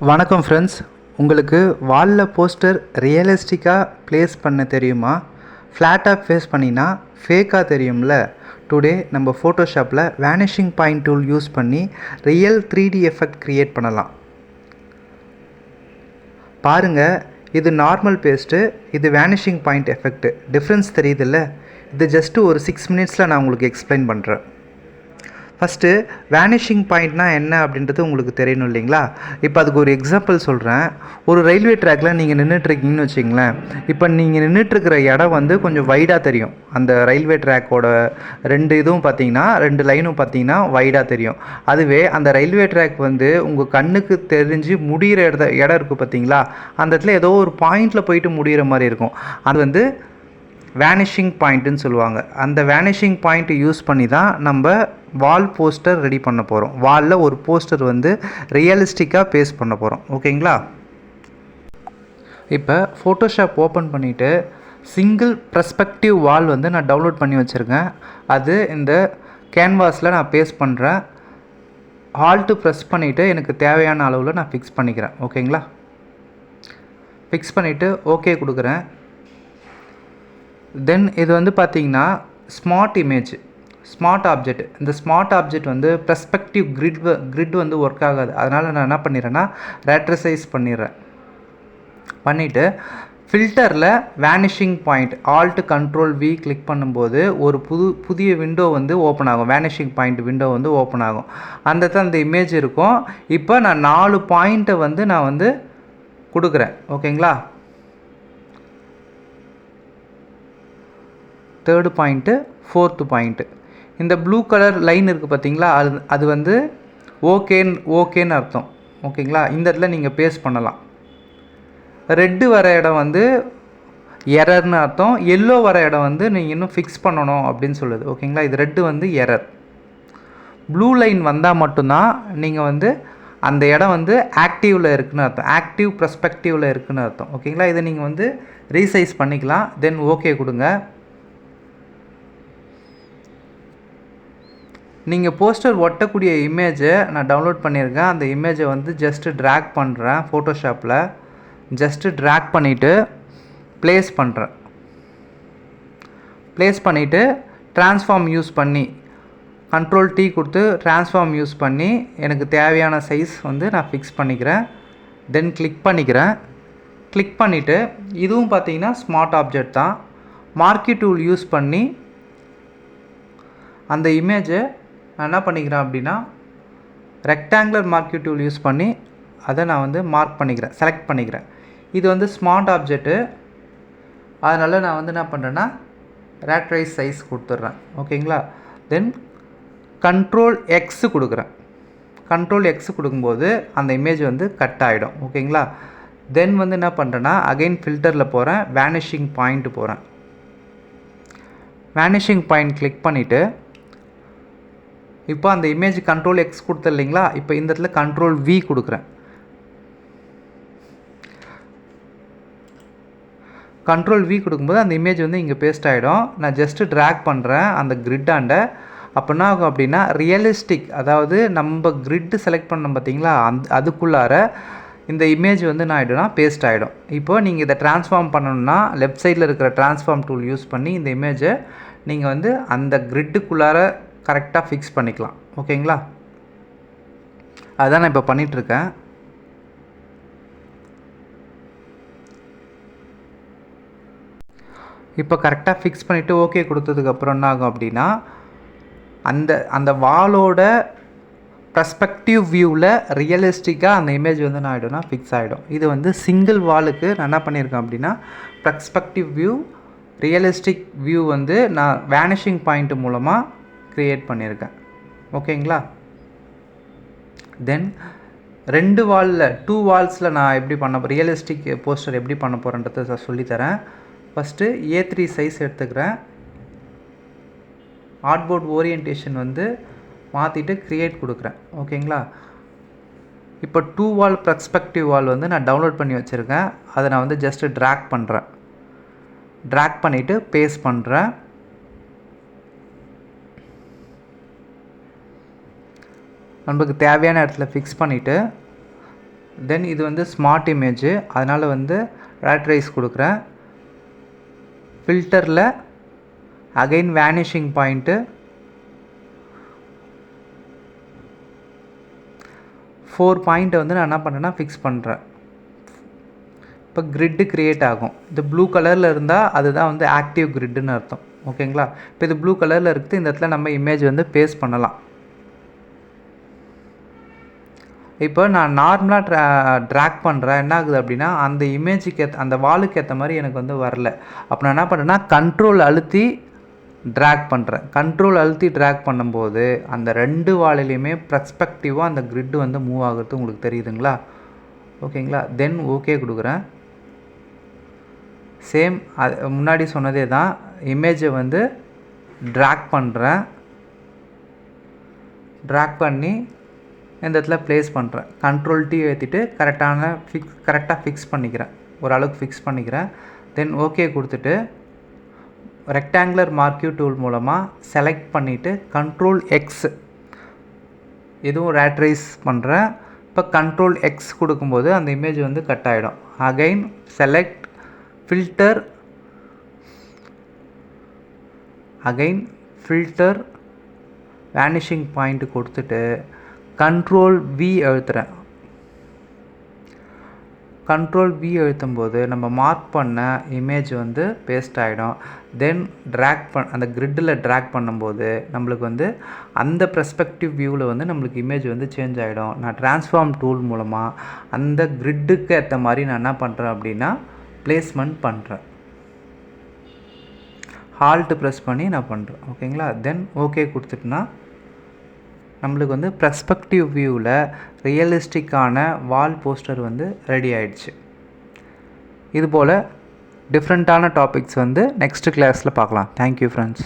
வணக்கம் ஃப்ரெண்ட்ஸ். உங்களுக்கு வாலில் போஸ்டர் ரியலிஸ்டிக்காக ப்ளேஸ் பண்ண தெரியுமா? ஃப்ளாட்டாக ஃபேஸ் பண்ணினா ஃபேக்காக தெரியும்ல. டுடே நம்ம ஃபோட்டோஷாப்பில் வேனிஷிங் பாயிண்ட் டூல் யூஸ் பண்ணி ரியல் 3D எஃபெக்ட் க்ரியேட் பண்ணலாம். பாருங்கள், இது நார்மல் பேஸ்ட்டு, இது வேனிஷிங் பாயிண்ட் எஃபெக்ட்டு. டிஃப்ரென்ஸ் தெரியுதில்ல? இது ஜஸ்ட்டு ஒரு 6 மினிட்ஸில் நான் உங்களுக்கு எக்ஸ்பிளைன் பண்ணுறேன். ஃபஸ்ட்டு வேனிஷிங் பாயிண்ட்னா என்ன அப்படின்றது உங்களுக்கு தெரியணும் இல்லைங்களா? இப்போ அதுக்கு ஒரு எக்ஸாம்பிள் சொல்கிறேன். ஒரு ரயில்வே ட்ராக்கில் நீங்கள் நின்றுட்டுருக்கீங்கன்னு வச்சிங்களேன். இப்போ நீங்கள் நின்றுட்டுருக்கிற இடம் வந்து கொஞ்சம் வைடாக தெரியும். அந்த ரயில்வே ட்ராக்கோட 2 இதுவும் பார்த்தீங்கன்னா 2 லைனும் பார்த்தீங்கன்னா வைடாக தெரியும். அதுவே அந்த ரயில்வே ட்ராக் வந்து உங்கள் கண்ணுக்கு தெரிஞ்சு முடிகிற இடம் இருக்குது பார்த்தீங்களா? அந்த இடத்துல ஏதோ ஒரு பாயிண்டில் போயிட்டு முடிகிற மாதிரி இருக்கும். அது வந்து வேனிஷிங் பாயிண்ட்டுன்னு சொல்லுவாங்க. அந்த வேனிஷிங் பாயிண்ட் யூஸ் பண்ணி தான் நம்ம வால் போஸ்டர் ரெடி பண்ண போகிறோம். வாலில் ஒரு போஸ்டர் வந்து ரியலிஸ்டிக்காக பேஸ்ட் பண்ண போகிறோம். ஓகேங்களா? இப்போ ஃபோட்டோஷாப் ஓப்பன் பண்ணிவிட்டு சிங்கிள் பெர்ஸ்பெக்டிவ் வால் வந்து நான் டவுன்லோட் பண்ணி வச்சுருக்கேன். அது இந்த கேன்வாஸில் நான் பேஸ்ட் பண்ணுறேன். ஆல்ட்டு ப்ரெஸ் பண்ணிவிட்டு எனக்கு தேவையான அளவில் நான் ஃபிக்ஸ் பண்ணிக்கிறேன். ஓகேங்களா? ஃபிக்ஸ் பண்ணிவிட்டு ஓகே கொடுக்குறேன். தென் இது வந்து பார்த்திங்கன்னா ஸ்மார்ட் இமேஜ், ஸ்மார்ட் ஆப்ஜெக்ட். இந்த ஸ்மார்ட் ஆப்ஜெக்ட் வந்து பெர்ஸ்பெக்டிவ் கிரிட் வந்து ஒர்க் ஆகாது. அதனால் நான் என்ன பண்ணிடுறேன்னா ரேட்ரசைஸ் பண்ணிடுறேன். பண்ணிவிட்டு ஃபில்டரில் vanishing point alt control V click பண்ணும்போது ஒரு புதிய விண்டோ வந்து ஓப்பன் ஆகும். வேனிஷிங் பாயிண்ட் விண்டோ வந்து ஓப்பன் ஆகும். அந்த இமேஜ் இருக்கும். இப்போ நான் 4 பாயிண்ட்டை வந்து நான் வந்து கொடுக்குறேன். ஓகேங்களா? 3rd point, 4th point. இந்த ப்ளூ கலர் லைன் இருக்குது பார்த்தீங்களா? அது வந்து ஓகேன்னு அர்த்தம். ஓகேங்களா? இந்த இடத்துல நீங்கள் பேஸ்ட் பண்ணலாம். ரெட்டு வர இடம் வந்து எரர்னு அர்த்தம். எல்லோ வர இடம் வந்து நீங்கள் இன்னும் ஃபிக்ஸ் பண்ணணும் அப்படின்னு சொல்லுது. ஓகேங்களா? இது ரெட்டு வந்து எரர். ப்ளூ லைன் வந்தால் மட்டும்தான் நீங்கள் வந்து அந்த இடம் வந்து ஆக்டிவில் இருக்குதுன்னு அர்த்தம். ஆக்டிவ் பெர்ஸ்பெக்டிவில் இருக்குதுன்னு அர்த்தம். ஓகேங்களா? இதை நீங்கள் வந்து ரீசைஸ் பண்ணிக்கலாம். தென் ஓகே கொடுங்க. நீங்கள் போஸ்டர் ஒட்டக்கூடிய இமேஜை நான் டவுன்லோட் பண்ணியிருக்கேன். அந்த இமேஜை வந்து ஜஸ்ட்டு ட்ராக் பண்ணுறேன். ஃபோட்டோஷாப்பில் ஜஸ்ட்டு ட்ராக் பண்ணிவிட்டு ப்ளேஸ் பண்ணுறேன். ப்ளேஸ் பண்ணிவிட்டு ட்ரான்ஸ்ஃபார்ம் யூஸ் பண்ணி கண்ட்ரோல் T கொடுத்து ட்ரான்ஸ்ஃபார்ம் யூஸ் பண்ணி எனக்கு தேவையான சைஸ் வந்து நான் ஃபிக்ஸ் பண்ணிக்கிறேன். தென் கிளிக் பண்ணிக்கிறேன். கிளிக் பண்ணிவிட்டு இதுவும் பார்த்தீங்கன்னா ஸ்மார்ட் ஆப்ஜெக்ட் தான். மார்க்கி டூல் யூஸ் பண்ணி அந்த இமேஜை நான் என்ன பண்ணிக்கிறேன் அப்படின்னா ரெக்டாங்குலர் மார்க்கி டூல் யூஸ் பண்ணி அதை நான் வந்து மார்க் பண்ணிக்கிறேன், செலக்ட் பண்ணிக்கிறேன். இது வந்து ஸ்மார்ட் ஆப்ஜெக்ட்டு. அதனால் நான் வந்து என்ன பண்ணுறேன்னா ரேட்ரைஸ் சைஸ் கொடுத்துட்றேன். ஓகேங்களா? தென் கண்ட்ரோல் X கொடுக்குறேன். கண்ட்ரோல் X கொடுக்கும்போது அந்த இமேஜ் வந்து கட் ஆகிடும். ஓகேங்களா? தென் வந்து என்ன பண்ணுறேன்னா அகைன் ஃபில்டரில் போகிறேன். வேனிஷிங் பாயிண்ட் போகிறேன். வேனிஷிங் பாயிண்ட் கிளிக் பண்ணிவிட்டு இப்போ அந்த இமேஜ் கண்ட்ரோல் X கொடுத்த இல்லைங்களா? இப்போ இந்த இடத்துல கண்ட்ரோல் V கொடுக்குறேன். கண்ட்ரோல் V கொடுக்கும்போது அந்த இமேஜ் வந்து இங்கே பேஸ்ட் ஆகிடும். நான் ஜஸ்ட்டு ட்ராக் பண்ணுறேன் அந்த கிரிட்டாண்ட. அப்போ என்ன ஆகும் அப்படின்னா ரியலிஸ்டிக், அதாவது நம்ம கிரிட்டு செலக்ட் பண்ணோம் பார்த்தீங்களா? அதுக்குள்ளார இந்த இமேஜ் வந்து என்ன ஆகிடும்னா பேஸ்ட் ஆகிடும். இப்போ நீங்கள் இதை ட்ரான்ஸ்ஃபார்ம் பண்ணணுன்னா லெஃப்ட் சைடில் இருக்கிற ட்ரான்ஸ்ஃபார்ம் டூல் யூஸ் பண்ணி இந்த இமேஜை நீங்கள் வந்து அந்த கிரிட்டுக்குள்ளார கரெக்டாக ஃபிக்ஸ் பண்ணிக்கலாம். ஓகேங்களா? அதுதான் நான் இப்போ பண்ணிகிட்ருக்கேன். இப்போ கரெக்டாக ஃபிக்ஸ் பண்ணிவிட்டு ஓகே கொடுத்ததுக்கப்புறம் என்ன ஆகும் அப்படின்னா அந்த வாலோட பெர்ஸ்பெக்டிவ் வியூவில் ரியலிஸ்டிக்காக அந்த இமேஜ் வந்து என்ன ஆகிடும்னா ஃபிக்ஸ் ஆகிடும். இது வந்து சிங்கிள் வாலுக்கு நான் என்ன பண்ணியிருக்கேன் அப்படின்னா பெர்ஸ்பெக்டிவ் வியூ, ரியலிஸ்டிக் வியூ வந்து நான் வேனிஷிங் பாயிண்ட் மூலமாக க்ரியேட் பண்ணியிருக்கேன். ஓகேங்களா? தென் 2 வால்ஸில் நான் எப்படி ரியலிஸ்டிக் போஸ்டர் எப்படி பண்ண போகிறேன்றதை சொல்லித்தரேன். ஃபஸ்ட்டு A3 சைஸ் எடுத்துக்கிறேன். ஆர்ட்போர்ட் ஓரியன்டேஷன் வந்து மாற்றிட்டு க்ரியேட் கொடுக்குறேன். ஓகேங்களா? இப்போ 2 வால் பெர்ஸ்பெக்டிவ் வால் வந்து நான் டவுன்லோட் பண்ணி வச்சுருக்கேன். அதை நான் வந்து ஜஸ்ட்டு ட்ராக் பண்ணுறேன். ட்ராக் பண்ணிவிட்டு பேஸ்ட் பண்ணுறேன். நமக்கு தேவையான இடத்துல ஃபிக்ஸ் பண்ணிவிட்டு தென் இது வந்து ஸ்மார்ட் இமேஜ், அதனால் வந்து ரேட்ரைஸ் கொடுக்குறேன். ஃபில்டரில் அகைன் வேனிஷிங் பாயிண்ட்டு 4 பாயிண்ட்டை வந்து நான் என்ன பண்ணுறேன்னா ஃபிக்ஸ் பண்ணுறேன். இப்போ கிரிட்டு க்ரியேட் ஆகும். இது ப்ளூ கலரில் இருந்தால் அதுதான் வந்து ஆக்டிவ் கிரிட்டுன்னு அர்த்தம். ஓகேங்களா? இப்போ இது ப்ளூ கலரில் இருக்குது. இந்த இடத்துல நம்ம இமேஜ் வந்து பேஸ்ட் பண்ணலாம். இப்போ நான் நார்மலாக ட்ராக் பண்ணுறேன். என்ன ஆகுது அப்படின்னா அந்த இமேஜுக்கு அந்த வாலுக்கு ஏற்ற மாதிரி எனக்கு வந்து வரல. அப்போ நான் என்ன பண்ணுறேன்னா கண்ட்ரோல் அழுத்தி ட்ராக் பண்ணுறேன். கண்ட்ரோல் அழுத்தி ட்ராக் பண்ணும்போது அந்த 2 வாலிலையுமே பெர்ஸ்பெக்டிவாக அந்த கிரிட்டு வந்து மூவ் ஆகுறது உங்களுக்கு தெரியுதுங்களா? ஓகேங்களா? தென் ஓகே கொடுக்குறேன். சேம் அது முன்னாடி சொன்னதே தான். இமேஜை வந்து ட்ராக் பண்ணுறேன். ட்ராக் பண்ணி இந்த இடத்துல ப்ளேஸ் பண்ணுறேன். கண்ட்ரோல் T ஏற்றிட்டு கரெக்டாக ஃபிக்ஸ் பண்ணிக்கிறேன். ஓரளவுக்கு ஃபிக்ஸ் பண்ணிக்கிறேன். தென் ஓகே கொடுத்துட்டு ரெக்டாங்குலர் மார்க்யூ டூல் மூலமாக செலக்ட் பண்ணிவிட்டு கண்ட்ரோல் X இதுவும் ரேட்ரைஸ் பண்ணுறேன். இப்போ கண்ட்ரோல் X கொடுக்கும்போது அந்த இமேஜ் வந்து கட் ஆகிடும். Again select filter, again filter vanishing point கொடுத்துட்டு கண்ட்ரோல் V அழுத்துறேன். கண்ட்ரோல் V அழுத்தும் போது நம்ம மார்க் பண்ண இமேஜ் வந்து பேஸ்ட் ஆகிடும். தென் அந்த கிரிட்டில் ட்ராக் பண்ணும்போது நம்மளுக்கு வந்து அந்த பெர்ஸ்பெக்டிவ் வியூவில் வந்து நம்மளுக்கு இமேஜ் வந்து சேஞ்ச் ஆகிடும். நான் ட்ரான்ஸ்ஃபார்ம் டூல் மூலமாக அந்த கிரிட்டுக்கு ஏற்ற மாதிரி நான் என்ன பண்ணுறேன் அப்படின்னா ப்ளேஸ்மெண்ட் பண்ணுறேன். ஹால்ட்டு ப்ரெஸ் பண்ணி நான் பண்ணுறேன். ஓகேங்களா? தென் ஓகே கொடுத்துட்டுனா நம்மளுக்கு வந்து பெர்ஸ்பெக்டிவ் வியூவில் ரியலிஸ்டிக்கான வால் போஸ்டர் வந்து ரெடி ஆகிடுச்சு. இதுபோல் டிஃப்ரெண்ட்டான டாபிக்ஸ் வந்து நெக்ஸ்ட் கிளாஸில் பார்க்கலாம். Thank you friends.